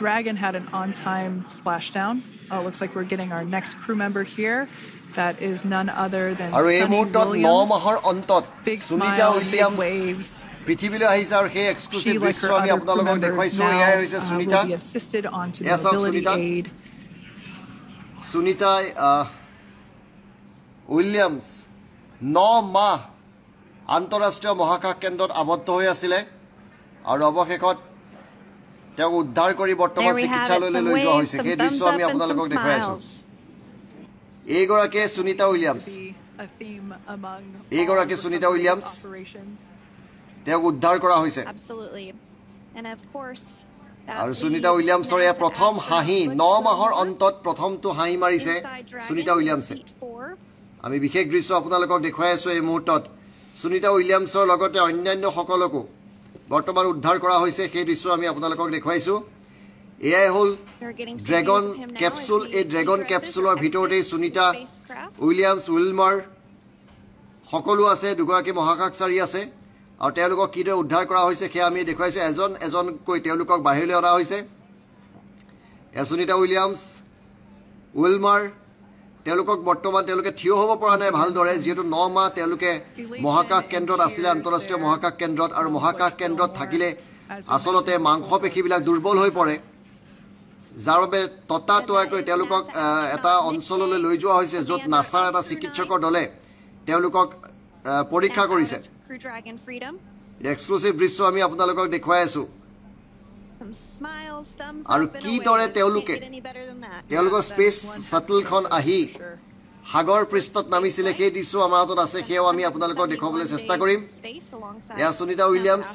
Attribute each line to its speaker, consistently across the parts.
Speaker 1: Dragon had an on-time splashdown. Looks like we're getting our next crew member here. That is none other than Sunny Williams. Big smile, big waves. She, like her other crew members now, will be assisted onto the mobility aid.
Speaker 2: Sunita Williams 9 মাহ আন্তঃৰাষ্ট্ৰীয় মহাকাশ কেন্দ্ৰত আবদ্ধ হৈ আছিল আৰু অৱশেষত তেওঁক উদ্ধাৰ কৰি বৰ্তমান চিকিৎসালয়লৈ লৈ যোৱা হৈছে সেই দৃশ্য আমি আপোনালোকক দেখাই আছো এইগৰাকী সুনিতা উইলিয়ামছ তেওঁক উদ্ধাৰ কৰা হৈছে আৰু সুনিতা উইলিয়ামছৰ এই প্ৰথম হাঁহি 9 মাহৰ অন্তত প্ৰথমটো হাঁহি মাৰিছে সুনিতা উইলিয়ামছে আমি বিশেষ দৃশ্য আপোনালোকক দেখাই আছো এই মুহূৰ্তত সুনিতা উইলিয়ামছৰ লগতে অন্যান্য সকলকো বৰ্তমান উদ্ধাৰ কৰা হৈছে সেই দৃশ্য আমি আপোনালোকক দেখাইছো এআই হল ড্ৰাগন ক্যাপসুল এই ড্ৰাগন ক্যাপসুলৰ ভিতৰতে সুনিতা উইলিয়ামছ উইলমাৰ সকলো আছে দুগৰাকী মহাকাশচাৰী আছে আৰু তেওঁলোকক কিদৰে উদ্ধাৰ কৰা হৈছে সেয়া আমি দেখাইছো এজন কৈ তেওঁলোকক বাহিৰলৈ অনা হৈছে সুনিতা উইলিয়ামছ উইলমাৰ তেওঁলোকক বৰ্তমান তেওঁলোকে থিয় হ'ব পৰা নাই ভালদৰে যেহেতু 9 মাহ তেওঁলোকে মহাকাশ কেন্দ্ৰত আছিল আন্তঃৰাষ্ট্ৰীয় মহাকাশ কেন্দ্ৰত আৰু মহাকাশ কেন্দ্ৰত থাকিলে আসলতে মাংসপেশীবিলাক দুৰ্বল হৈ পৰে যাৰ বাবে ততাতয়াকৈ তেওঁলোকক এটা অঞ্চললৈ লৈ যোৱা হৈছে য'ত নাছাৰ এটা চিকিৎসকৰ দলে তেওঁলোকক পৰীক্ষা কৰিছে এক্সক্লুসিভ দৃশ্য আমি আপোনালোকক দেখাই আছো আৰু কিদৰে তেওঁলোকৰ স্পেচ শাটলখন আহি সাগৰ পৃষ্ঠত নামিছিলে সেই দৃশ্য আমাৰ হাতত আছে সেয়াও আমি আপোনালোকক দেখাবলৈ চেষ্টা কৰিম এয়া সুনিতা উইলিয়ামছ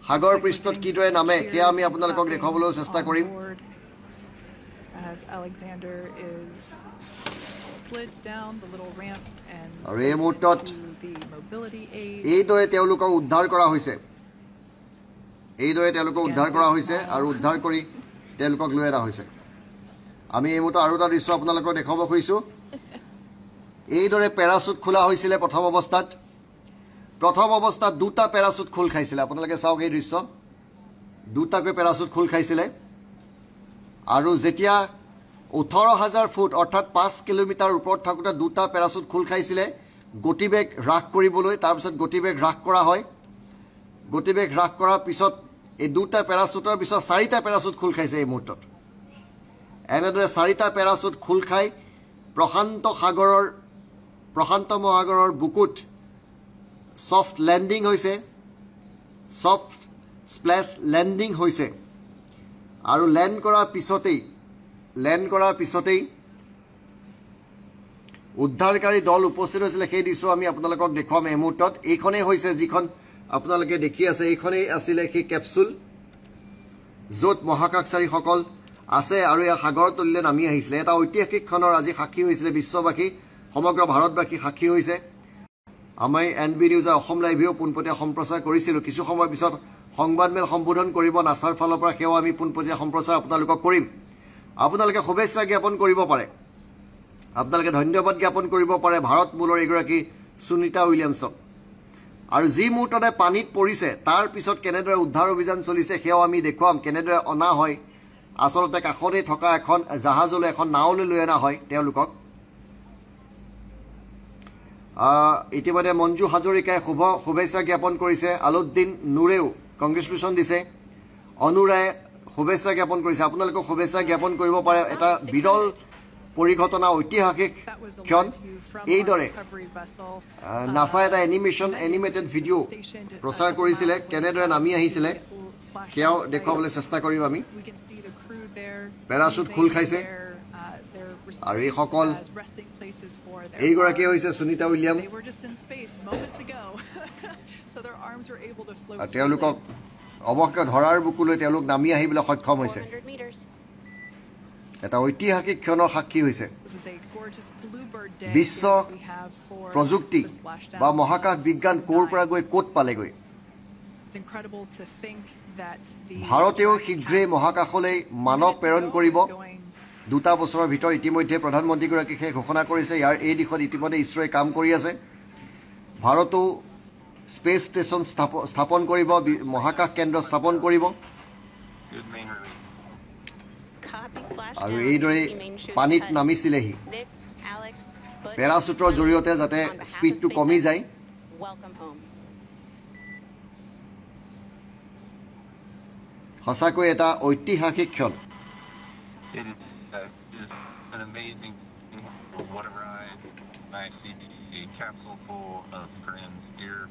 Speaker 2: সাগৰ পৃষ্ঠত কিদৰে নামে সেয়া আমি আপোনালোকক দেখাবলৈ চেষ্টা কৰিম আৰু এই মুহূৰ্তত এইদৰে তেওঁলোকক উদ্ধাৰ কৰা হৈছে আৰু উদ্ধাৰ কৰি তেওঁলোকক লৈ অনা হৈছে আমি এই মুহূৰ্তত আৰু এটা দৃশ্য আপোনালোকক দেখাব খুজিছো এইদৰে পেৰাচুট খোলা হৈছিল প্ৰথম অৱস্থাত দুটা পেৰাচুট খোল খাইছিল আপোনালোকে চাওক এই দৃশ্য দুটাকৈ পেৰাচুট খোল খাইছিল আৰু যেতিয়া 18000 ফুট অৰ্থাৎ 5 কিলোমিটাৰ ওপৰত থাকোতে দুটা পেৰাচুট খোল খাইছিল গতিবেগ হ্ৰাস কৰিবলৈ তাৰ পিছত গতিবেগ হ্ৰাস কৰা হয় গতিবেগ হ্ৰাস কৰাৰ পিছত এই দুটা পেৰাচুটৰ পিছত চাৰিটা পেৰাচুট খোল খাইছে এই মুহূৰ্তত এনেদৰে চাৰিটা পেৰাচুট খোল খাই প্ৰশান্ত মহাসাগৰৰ বুকুত সফট ল্যান্ডিং হৈছে সফট স্প্ল্যাশ ল্যান্ডিং হৈছে আৰু ল্যান্ড কৰাৰ পিছতেই উদ্ধাৰকাৰী দল উপস্থিত হৈছিল সেই দৃশ্য আমি আপোনালোকক দেখাম এই মুহূৰ্তত এইখনেই হৈছে যিখন আপোনালোকে দেখি আছে এইখনেই আছিল সেই ক্যাপসুল য'ত মহাকাশচাৰীসকল আছে আৰু এই সাগৰ তললৈ নামি আহিছিল এটা ঐতিহাসিক ক্ষণৰ আজি সাক্ষী হৈছিল বিশ্ববাসী সমগ্ৰ ভাৰতবাসী সাক্ষী হৈছে আমি এনবি নিউজৰ অসম লাইভেও পোনপটীয়া সম্প্ৰচাৰ কৰিছিলো কিছু সময় পিছত সংবাদমেল সম্বোধন কৰিব নাছাৰ ফালৰ পৰা সেৱা আমি পোনপটীয়া সম্প্ৰচাৰ আপোনালোকক কৰিম আপোনালোকে শুভেচ্ছা জ্ঞাপন কৰিব পাৰে আপোনালোকে ধন্যবাদ জ্ঞাপন কৰিব পাৰে ভাৰত মূলৰ এগৰাকী সুনিতা উইলিয়ামছক আৰু যি মুহূৰ্ততে পানীত পৰিছে তাৰ পিছত কেনেদৰে উদ্ধাৰ অভিযান চলিছে সেয়াও আমি দেখুৱাম কেনেদৰে অনা হয় আসলতে কাষতে থকা এখন জাহাজলৈ এখন নাওলৈ লৈ অনা হয় তেওঁলোকক ইতিমধ্যে মঞ্জু হাজৰিকাই শুভেচ্ছা জ্ঞাপন কৰিছে আলুদ্দিন নুৰেও কংগ্ৰেচুলেশ্যন দিছে অনুৰায়ে শুভেচ্ছা জ্ঞাপন কৰিছে আপোনালোকক শুভেচ্ছা জ্ঞাপন কৰিব পাৰে এটা বিৰল পৰিঘটনা ঐতিহাসিক ক্ষণ এইদৰে নাছা এটা এনিমেটেড ভিডিঅ' প্ৰচাৰ কৰিছিলে কেনেদৰে নামি আহিছিলে সেয়াও দেখুৱাবলৈ চেষ্টা কৰিম আমি পেৰাচুট খোল খাইছে আৰু এই সকল এইগৰাকী হৈছে সুনিতা উইলিয়াম তেওঁলোকক অৱশেষত ধৰাৰ বুকুলৈ তেওঁলোক নামি আহিবলৈ সক্ষম হৈছে এটা ঐতিহাসিক ক্ষণৰ সাক্ষী হৈছে বিশ্ব প্ৰযুক্তি বা মহাকাশ বিজ্ঞান ক'ৰ পৰা গৈ ক'ত পালেগৈ ভাৰতেও শীঘ্ৰেই মহাকাশলৈ মানৱ প্ৰেৰণ কৰিব 2 বছৰৰ ভিতৰত ইতিমধ্যে প্ৰধানমন্ত্ৰীগৰাকীয়ে ঘোষণা কৰিছে ইয়াৰ এই দিশত ইতিমধ্যে ইছৰোৱে কাম কৰি আছে ভাৰতো স্পেচ ষ্টেচন স্থাপন কৰিব মহাকাশ কেন্দ্ৰ স্থাপন কৰিব আৰু এইদৰে পানীত নামিছিলেহি পেৰাচুটৰ জৰিয়তে যাতে স্পীডটো কমি যায় সঁচাকৈ এটা ঐতিহাসিক ক্ষণ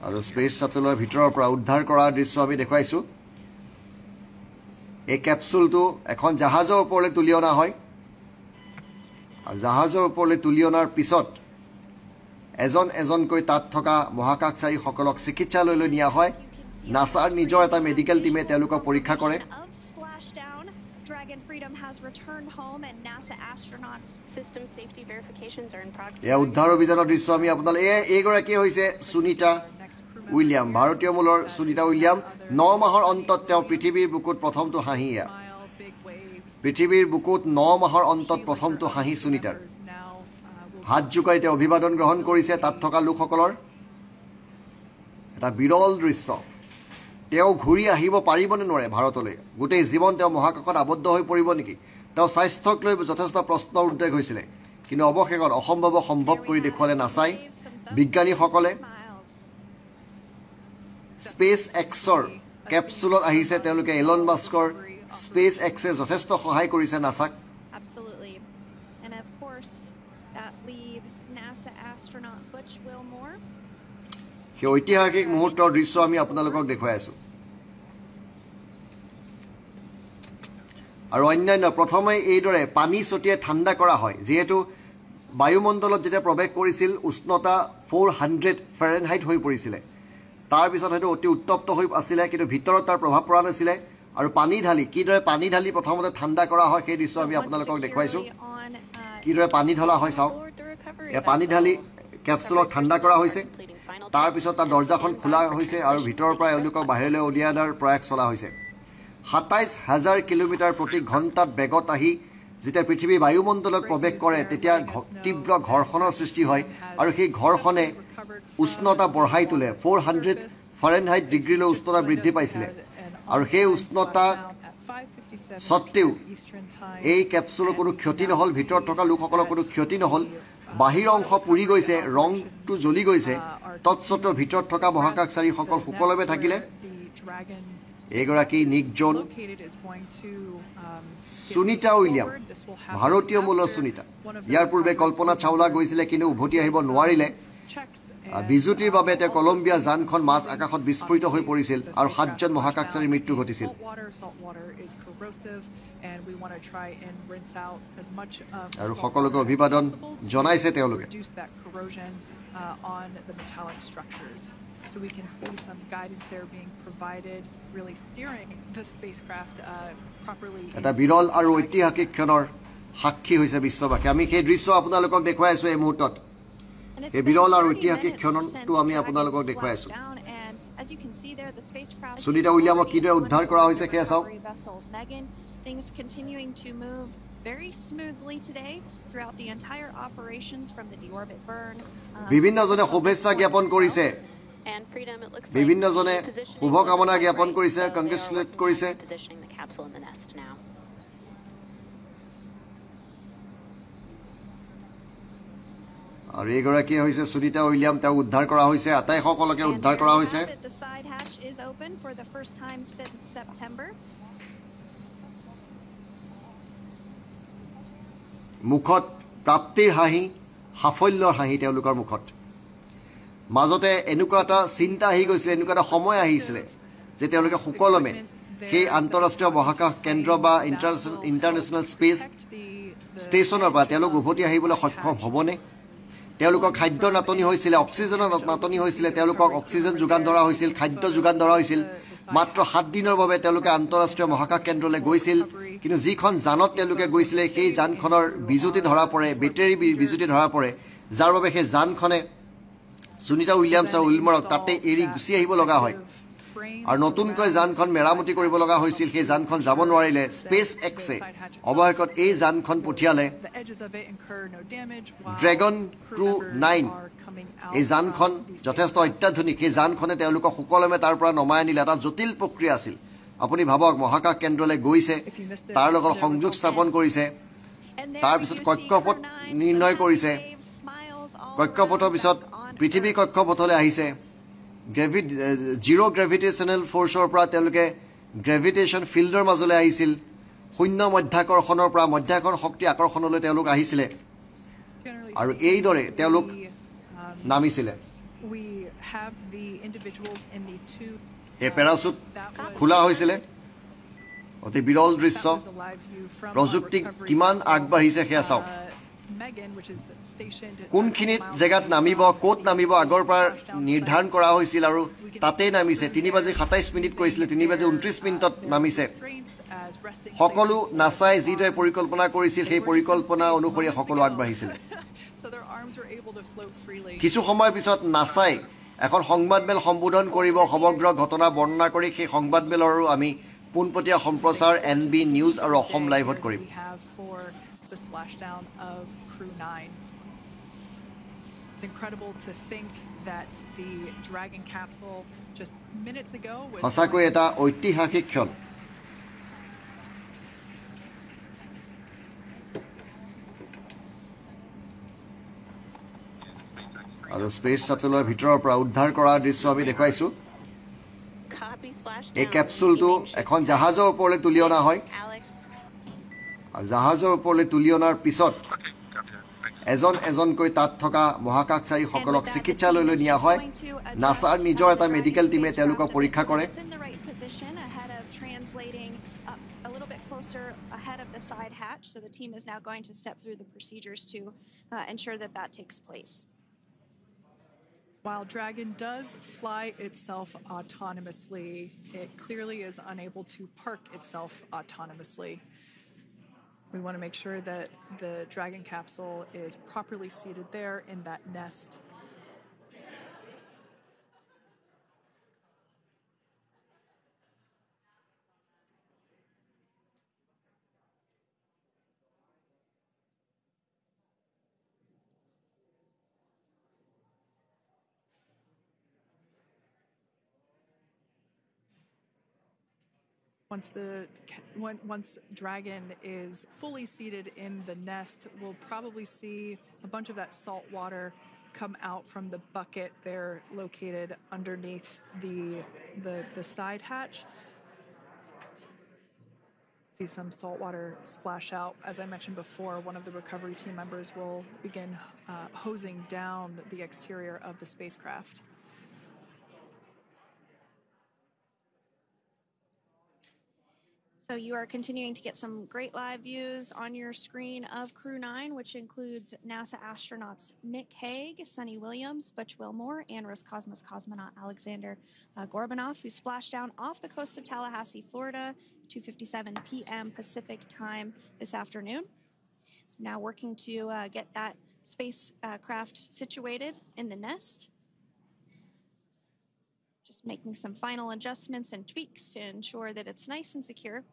Speaker 2: আৰু স্পেচ শাটলৰ ভিতৰৰ পৰা উদ্ধাৰ কৰা দৃশ্য আমি দেখুৱাইছো এই কেপচুলটো এখন জাহাজৰ ওপৰলৈ তুলি অনা হয় আৰু জাহাজৰ ওপৰলৈ তুলি অনাৰ পিছত এজন এজনকৈ তাত থকা মহাকাশচাৰীসকলক চিকিৎসালয়লৈ নিয়া হয় নাসাৰ নিজৰ এটা মেডিকেল টিমে তেওঁলোকক পৰীক্ষা কৰে এয়া উদ্ধাৰ অভিযানৰ দৃশ্য আমি আপোনালোক এইগৰাকী হৈছে সুনিতা উইলিয়াম ভাৰতীয় মূলৰ সুনিতা উইলিয়াম 9 মাহৰ অন্তত তেওঁ পৃথিৱীৰ বুকুত প্ৰথমটো হাঁহি পৃথিৱীৰ বুকুত 9 মাহৰ অন্তত প্ৰথমটো হাঁহি সুনিতাৰ হাত জোকাৰি তেওঁ অভিবাদন গ্ৰহণ কৰিছে তাত থকা লোকসকলৰ এটা বিৰল দৃশ্য তেওঁ ঘূৰি আহিব পাৰিবনে নোৱাৰে ভাৰতলৈ গোটেই জীৱন তেওঁ মহাকাশত আবদ্ধ হৈ পৰিব নেকি তেওঁ স্বাস্থ্যক লৈ যথেষ্ট প্ৰশ্নৰ উদ্বেগ হৈছিলে কিন্তু অৱশেষত অসম্ভৱ সম্ভৱ কৰি দেখুৱালে নাছাই বিজ্ঞানীসকলে স্পেচ এক্সৰ কেপচুলত আহিছে তেওঁলোকে এলন মাস্কৰ স্পেচ এক্সে যথেষ্ট সহায় কৰিছে নাছাক সেই ঐতিহাসিক মুহূৰ্তৰ দৃশ্য আমি আপোনালোকক দেখুৱাই আছো আৰু অন্যান্য প্ৰথমে এইদৰে পানী ছটিয়াই ঠাণ্ডা কৰা হয় যিহেতু বায়ুমণ্ডলত যেতিয়া প্ৰৱেশ কৰিছিল উষ্ণতা 400 ফাৰেনহাইট হৈ পৰিছিলে তাৰ পিছত হয়তো অতি উত্তপ্ত হৈ আছিলে কিন্তু ভিতৰত তাৰ প্ৰভাৱ পৰা নাছিলে আৰু পানী ঢালি কিদৰে পানী ঢালি প্ৰথমতে ঠাণ্ডা কৰা হয় সেই দৃশ্য আমি আপোনালোকক দেখুৱাইছো কিদৰে পানী ঢলা হয় চাওক এই পানী ঢালি কেপচুলক ঠাণ্ডা কৰা হৈছে তাৰ পিছত তাৰ দৰ্জাখন খোলা হৈছে আৰু ভিতৰৰ পৰা এওঁলোকক বাহিৰলৈ উলিয়াই অনাৰ প্ৰয়াস চলা হৈছে ২৭,০০০ কিলোমিটাৰ প্ৰতি ঘণ্টাত বেগত আহি যেতিয়া পৃথিৱীৰ বায়ুমণ্ডলত প্ৰৱেশ কৰে তেতিয়া তীব্ৰ ঘৰ্ষণৰ সৃষ্টি হয় আৰু সেই ঘৰ্ষণে উষ্ণতা বঢ়াই তোলে 400 ফাৰেনহাইট ডিগ্ৰীলৈ উষ্ণতা বৃদ্ধি পাইছিলে আৰু সেই উষ্ণতা সত্ত্বেও এই কেপচুলৰ কোনো ক্ষতি নহল ভিতৰত থকা লোকসকলৰ কোনো ক্ষতি নহল বাহিৰ অংশ পুৰি গৈছে ৰংটো জ্বলি গৈছে তৎসত্ত্বেও ভিতৰত থকা মহাকাশচাৰীসকল সুকলমে থাকিলে এগৰাকী নিক জন সুনিতা উইলিয়াম ভাৰতীয় মূলৰ সুনিতা ইয়াৰ পূৰ্বে কল্পনা চাওলা গৈছিলে কিন্তু উভতি আহিব নোৱাৰিলে বিজুতিৰ বাবে তেওঁ কলম্বিয়া যানখন মাছ আকাশত বিস্ফোৰিত হৈ পৰিছিল আৰু 7জন মহাকাশচাৰীৰ মৃত্যু ঘটিছিল আৰু সকলোকে অভিবাদন জনাইছে তেওঁলোকে So we can see some guidance there being provided, really steering the spacecraft properly. এটা বিৰল আৰু ঐতিহাসিক ক্ষণৰ সাক্ষী হৈছে বিশ্ববাসী আমি সেই দৃশ্য আপোনালোকক দেখুৱাই আছো এই মুহূৰ্তত এই বিৰল আৰু ঐতিহাসিক ক্ষণটো আমি আপোনালোকক দেখুৱাই আছো সুনিতা উইলিয়ামক কিদৰে উদ্ধাৰ কৰা হৈছে সেয়া চাওক
Speaker 3: Things continuing to move very smoothly today throughout the entire operations from the deorbit burn.
Speaker 2: বিভিন্নজনে শুভেচ্ছা জ্ঞাপন কৰিছে বিভিন্নজনে শুভকামনা জ্ঞাপন কৰিছে কংগ্ৰেচুলেট কৰিছে আৰু এগৰাকী হৈছে সুনিতা উইলিয়াম তেওঁ উদ্ধাৰ কৰা হৈছে আটাইসকলকে উদ্ধাৰ কৰা হৈছে মুখত প্ৰাপ্তিৰ হাঁহি সাফল্যৰ হাঁহি তেওঁলোকৰ মুখত মাজতে এনেকুৱা এটা চিন্তা আহি গৈছিলে এনেকুৱা এটা সময় আহিছিলে যে তেওঁলোকে সুকলমে সেই আন্তঃৰাষ্ট্ৰীয় মহাকাশ কেন্দ্ৰ বা ইণ্টাৰনেশ্যনেল স্পেচ ষ্টেচনৰ পৰা তেওঁলোক উভতি আহিবলৈ সক্ষম হ'বনে তেওঁলোকৰ খাদ্যৰ নাটনি হৈছিলে অক্সিজেনৰ নাটনি হৈছিলে তেওঁলোকক অক্সিজেন যোগান ধৰা হৈছিল খাদ্য যোগান ধৰা হৈছিল মাত্ৰ 7 দিনৰ বাবে তেওঁলোকে আন্তঃৰাষ্ট্ৰীয় মহাকাশ কেন্দ্ৰলৈ গৈছিল কিন্তু যিখন যানত তেওঁলোকে গৈছিলে সেই যানখনৰ বিজুতি ধৰা পৰে বেটাৰী বিজুতি ধৰা পৰে যাৰ বাবে সেই যানখনে সুনিতা উইলিয়ামছ আৰু উইলমৰক তাতে এৰি গুচি আহিব লগা হয় আৰু নতুনকৈ যানখন মেৰামতি কৰিব লগা হৈছিল সেই যানখন যাব নোৱাৰিলে স্পেচ এক্সে অৱশেষত এই যানখন পঠিয়ালে ড্ৰেগন ক্ৰু 9 এই যানখন যথেষ্ট অত্যাধুনিক এই যানখনে তেওঁলোকক সুকলমে তাৰ পৰা নমাই আনিলে এটা জটিল প্ৰক্ৰিয়া আছিল আপুনি ভাবক মহাকাশ কেন্দ্ৰলৈ গৈছে তাৰ লগত সংযোগ স্থাপন কৰিছে তাৰ পিছত কক্ষপথ নিৰ্ণয় কৰিছে কক্ষপথৰ পিছত পৃথিৱী কক্ষপথলৈ আহিছে জিৰ' গ্ৰেভিটেশ্যনেল ফ'ৰ্চৰ পৰা তেওঁলোকে গ্ৰেভিটেশ্যন ফিল্ডৰ মাজলৈ আহিছিল শূন্য মধ্যাকৰ্ষণৰ পৰা মধ্যাকৰ্ষণ শক্তি আকৰ্ষণলৈ তেওঁলোক আহিছিলে আৰু এইদৰে তেওঁলোক নামিছিলে এই পেৰাচুট খোলা হৈছিলে অতি বিৰল দৃশ্য প্ৰযুক্তি কিমান আগবাঢ়িছে সেয়া চাওক কোনখিনিত জেগাত নামিব ক'ত নামিব আগৰ পৰা নিৰ্ধাৰণ কৰা হৈছিল আৰু তাতেই নামিছে 3:27 কৈছিলে 3:29 নামিছে সকলো নাচাই যিদৰে পৰিকল্পনা কৰিছিল সেই পৰিকল্পনা অনুসৰি সকলো আগবাঢ়িছিল কিছু সময়ৰ পিছত নাচাই এখন সংবাদমেল সম্বোধন কৰিব সমগ্ৰ ঘটনা বৰ্ণনা কৰি সেই সংবাদমেলৰো আমি পোনপটীয়া সম্প্ৰচাৰ NB নিউজ আৰু অসম লাইভত কৰিম
Speaker 1: the splashdown of Crew 9. It's incredible to think that the Dragon capsule just minutes ago was
Speaker 2: সঁচাকৈ এটা ঐতিহাসিক ক্ষণ আৰু স্পেচ শাটলৰ ভিতৰৰ পৰা উদ্ধাৰ কৰা দৃশ্য আমি দেখাইছো এই কেপচুলটো এখন জাহাজৰ ওপৰলৈ তুলি অনা হয় জাহাজৰ ওপৰলৈ তুলি অনাৰ পিছত এজনকৈ তাত থকা মহাকাশচাৰীসকলক চিকিৎসালয়লৈ নিয়া হয় নাছাৰ নিজৰ এটা মেডিকেল টিমে তেওঁলোকক পৰীক্ষা কৰে
Speaker 3: ahead of the side hatch, so the team is now going to step through the procedures to ensure that that takes place.
Speaker 1: While Dragon does fly itself autonomously, it clearly is unable to park itself autonomously. We want to make sure that the Dragon capsule is properly seated there in that nest. Once Dragon is fully seated in the nest, we'll probably see a bunch of that salt water come out from the bucket there located underneath the side hatch. See some salt water splash out. As I mentioned before, one of the recovery team members will begin hosing down the exterior of the spacecraft.
Speaker 3: So you are continuing to get some great live views on your screen of Crew 9, which includes NASA astronauts Nick Hague, Sunny Williams, Butch Wilmore, and Roscosmos cosmonaut Alexander Gorbanov, who splashed down off the coast of Tallahassee, Florida, 2:57 p.m. Pacific time this afternoon. Now working to get that spacecraft situated in the nest. Just making some final adjustments and tweaks to ensure that it's nice and secure.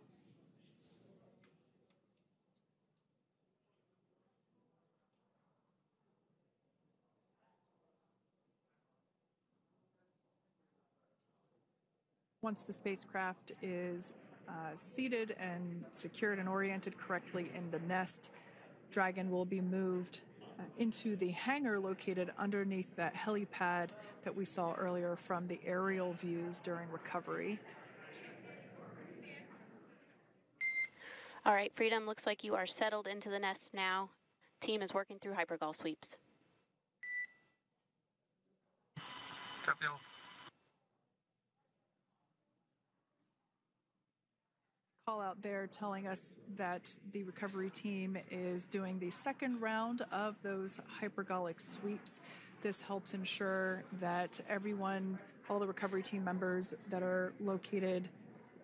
Speaker 1: Once the spacecraft is seated and secured and oriented correctly in the nest, Dragon will be moved into the hangar located underneath that helipad that we saw earlier from the aerial views during recovery.
Speaker 4: All right, Freedom, looks like you are settled into the nest now. Team is working through hypergol sweeps.
Speaker 5: Copy all.
Speaker 1: Call out there telling us that the recovery team is doing the second round of those hypergolic sweeps. This helps ensure that everyone, all the recovery team members that are located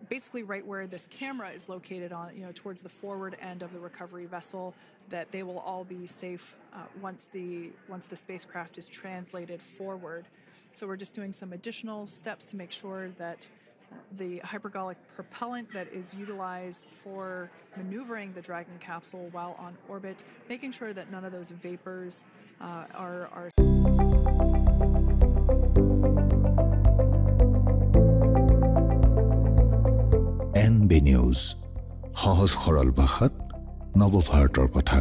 Speaker 1: basically right where this camera is located on, towards the forward end of the recovery vessel, that they will all be safe once the spacecraft is translated forward. So we're just doing some additional steps to make sure that the hypergolic propellant that is utilized for maneuvering the Dragon capsule while on orbit, making sure that none of those vapors are
Speaker 6: NB news সহজ সৰল ভাষাত নৱভাৰতৰ কথা